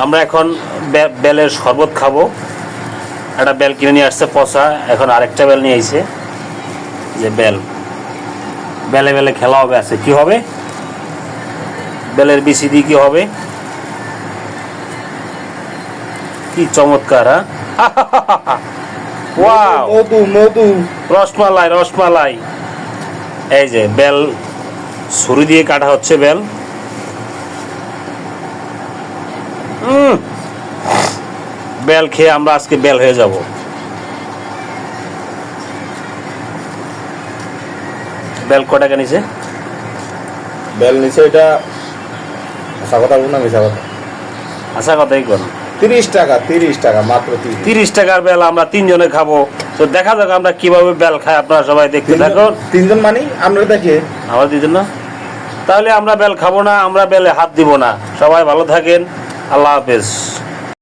আমরা এখন বেলের শরবত খাবো। একটা বেল কিনে নিয়ে আসছে পচা, এখন আরেকটা বেল নিয়ে আইছে। যে বেলে বেলে খেলা হবে। আছে কি হবে, বেলের বিচি দিয়ে কি হবে, কি চমৎকার! ওয়াও, মধু মধু রসমালাই রসমালাই। এই যে বেল ছুরি দিয়ে কাটা হচ্ছে বেল। বেল খেয়ে আমরা আজকে বেল হয়ে যাব। বেল ক টাকা নিছে? বেল নিচে এটা আশা কথা বলুন না মিশা কথা। আশা কথাই কোন 30 টাকা মাত্র 30 টাকার বেল আমরা 3 জনে খাবো। তো দেখা যাক আমরা কিভাবে বেল খাই, আপনারা সবাই দেখতে থাকুন। 3 জন মানে আমরা দেখে আমার দিদি না, তাহলে আমরা বেল খাবো না, আমরা বেলে হাত দিব না। সবাই ভালো থাকেন, আল্লাহ হাফেজ।